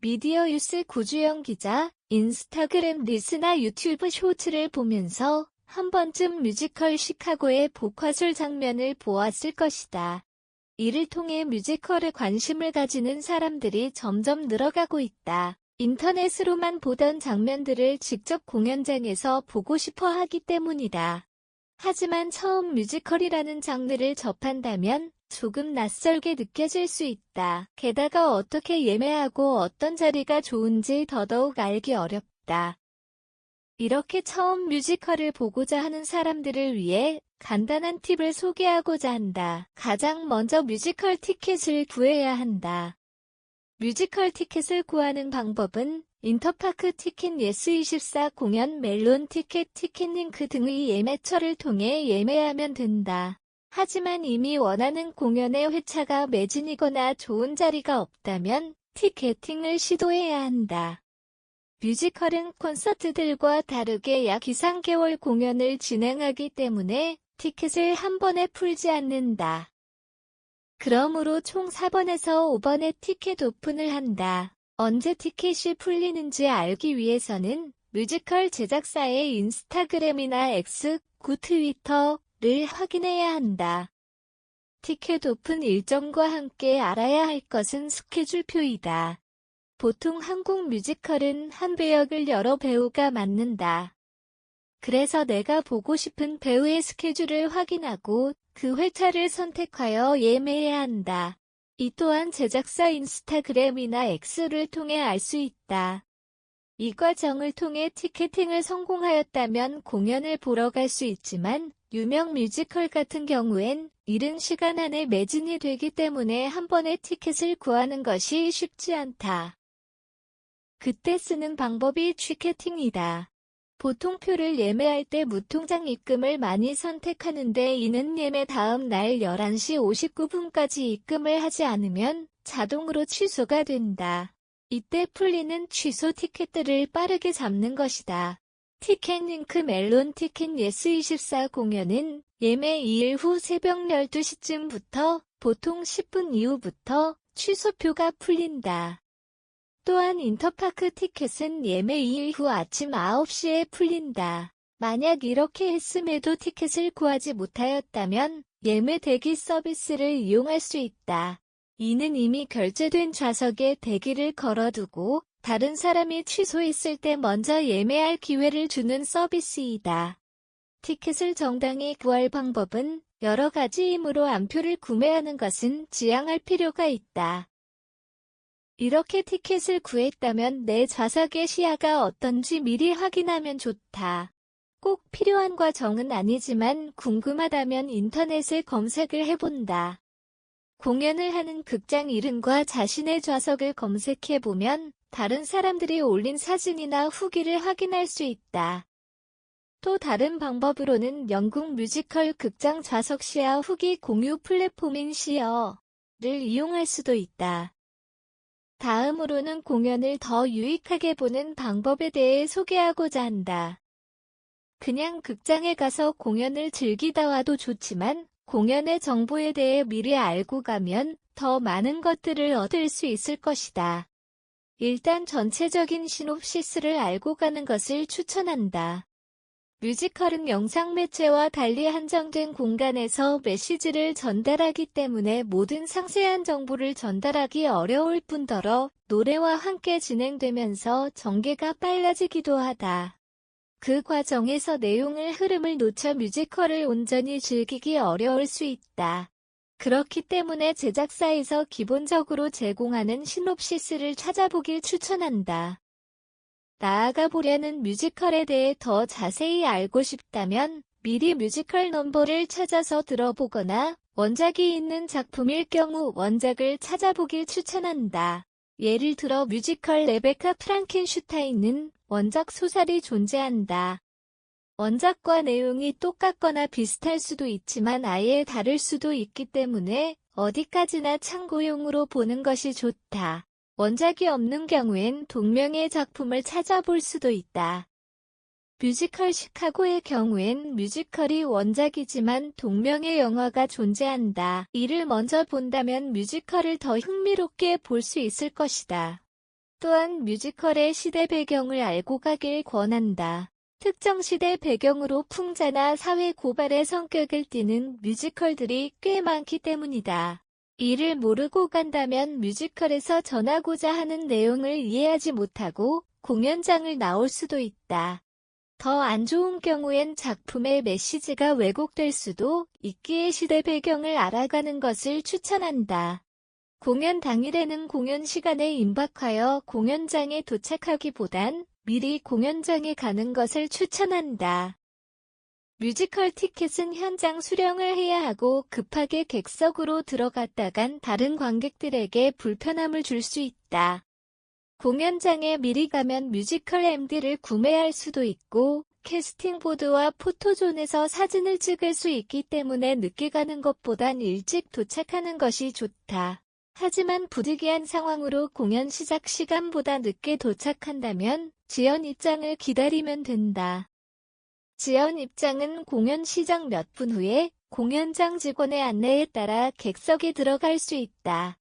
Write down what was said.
미디어유스 구주영 기자, 인스타그램 릴스나 유튜브 쇼츠를 보면서 한 번쯤 뮤지컬 시카고의 복화술 장면을 보았을 것이다. 이를 통해 뮤지컬에 관심을 가지는 사람들이 점점 늘어가고 있다. 인터넷으로만 보던 장면들을 직접 공연장에서 보고 싶어 하기 때문이다. 하지만 처음 뮤지컬이라는 장르를 접한다면 조금 낯설게 느껴질 수 있다. 게다가 어떻게 예매하고 어떤 자리가 좋은지 더더욱 알기 어렵다. 이렇게 처음 뮤지컬을 보고자 하는 사람들을 위해 간단한 팁을 소개하고자 한다. 가장 먼저 뮤지컬 티켓을 구해야 한다. 뮤지컬 티켓을 구하는 방법은 인터파크 티켓 예스24 공연 멜론 티켓 티켓링크 등의 예매처를 통해 예매하면 된다. 하지만 이미 원하는 공연의 회차가 매진이거나 좋은 자리가 없다면 티켓팅을 시도해야 한다. 뮤지컬은 콘서트들과 다르게 약 2~3개월 공연을 진행하기 때문에 티켓을 한 번에 풀지 않는다. 그러므로 총 4번에서 5번의 티켓 오픈을 한다. 언제 티켓이 풀리는지 알기 위해서는 뮤지컬 제작사의 인스타그램이나 X, 구 트위터를 확인해야 한다. 티켓 오픈 일정과 함께 알아야 할 것은 스케줄표이다. 보통 한국 뮤지컬은 한 배역을 여러 배우가 맡는다. 그래서 내가 보고 싶은 배우의 스케줄을 확인하고 그 회차를 선택하여 예매해야 한다. 이 또한 제작사 인스타그램이나 X를 통해 알 수 있다. 이 과정을 통해 티켓팅을 성공하였다면 공연을 보러 갈 수 있지만 유명 뮤지컬 같은 경우엔 이른 시간 안에 매진이 되기 때문에 한 번에 티켓을 구하는 것이 쉽지 않다. 그때 쓰는 방법이 취캐팅이다. 보통 표를 예매할 때 무통장 입금을 많이 선택하는데 이는 예매 다음 날 11시 59분까지 입금을 하지 않으면 자동으로 취소가 된다. 이때 풀리는 취소 티켓들을 빠르게 잡는 것이다. 티켓링크 멜론 티켓 예스24 공연은 예매 2일 후 새벽 12시쯤부터 보통 10분 이후부터 취소표가 풀린다. 또한 인터파크 티켓은 예매 2일 후 아침 9시에 풀린다. 만약 이렇게 했음에도 티켓을 구하지 못하였다면 예매 대기 서비스를 이용할 수 있다. 이는 이미 결제된 좌석에 대기를 걸어두고 다른 사람이 취소했을 때 먼저 예매할 기회를 주는 서비스이다. 티켓을 정당히 구할 방법은 여러 가지이므로 암표를 구매하는 것은 지양할 필요가 있다. 이렇게 티켓을 구했다면 내 좌석의 시야가 어떤지 미리 확인하면 좋다. 꼭 필요한 과정은 아니지만 궁금하다면 인터넷에 검색을 해본다. 공연을 하는 극장 이름과 자신의 좌석을 검색해보면 다른 사람들이 올린 사진이나 후기를 확인할 수 있다. 또 다른 방법으로는 영국 뮤지컬 극장 좌석 시야 후기 공유 플랫폼인 시어를 이용할 수도 있다. 다음으로는 공연을 더 유익하게 보는 방법에 대해 소개하고자 한다. 그냥 극장에 가서 공연을 즐기다 와도 좋지만 공연의 정보에 대해 미리 알고 가면 더 많은 것들을 얻을 수 있을 것이다. 일단 전체적인 시놉시스를 알고 가는 것을 추천한다. 뮤지컬은 영상 매체와 달리 한정된 공간에서 메시지를 전달하기 때문에 모든 상세한 정보를 전달하기 어려울 뿐더러 노래와 함께 진행되면서 전개가 빨라지기도 하다. 그 과정에서 내용의 흐름을 놓쳐 뮤지컬을 온전히 즐기기 어려울 수 있다. 그렇기 때문에 제작사에서 기본적으로 제공하는 시놉시스를 찾아보길 추천한다. 나아가 보려는 뮤지컬에 대해 더 자세히 알고 싶다면 미리 뮤지컬 넘버를 찾아서 들어보거나 원작이 있는 작품일 경우 원작을 찾아보길 추천한다. 예를 들어 뮤지컬 레베카 프랑켄슈타인은 원작 소설이 존재한다. 원작과 내용이 똑같거나 비슷할 수도 있지만 아예 다를 수도 있기 때문에 어디까지나 참고용으로 보는 것이 좋다. 원작이 없는 경우엔 동명의 작품을 찾아볼 수도 있다. 뮤지컬 시카고의 경우엔 뮤지컬이 원작이지만 동명의 영화가 존재한다. 이를 먼저 본다면 뮤지컬을 더 흥미롭게 볼 수 있을 것이다. 또한 뮤지컬의 시대 배경을 알고 가길 권한다. 특정 시대 배경으로 풍자나 사회 고발의 성격을 띠는 뮤지컬들이 꽤 많기 때문이다. 이를 모르고 간다면 뮤지컬에서 전하고자 하는 내용을 이해하지 못하고 공연장을 나올 수도 있다. 더 안 좋은 경우엔 작품의 메시지가 왜곡될 수도 있기에 시대 배경을 알아가는 것을 추천한다. 공연 당일에는 공연 시간에 임박하여 공연장에 도착하기보단 미리 공연장에 가는 것을 추천한다. 뮤지컬 티켓은 현장 수령을 해야 하고 급하게 객석으로 들어갔다간 다른 관객들에게 불편함을 줄 수 있다. 공연장에 미리 가면 뮤지컬 MD를 구매할 수도 있고 캐스팅보드와 포토존에서 사진을 찍을 수 있기 때문에 늦게 가는 것보단 일찍 도착하는 것이 좋다. 하지만 부득이한 상황으로 공연 시작 시간보다 늦게 도착한다면 지연 입장을 기다리면 된다. 지연 입장은 공연 시작 몇 분 후에 공연장 직원의 안내에 따라 객석에 들어갈 수 있다.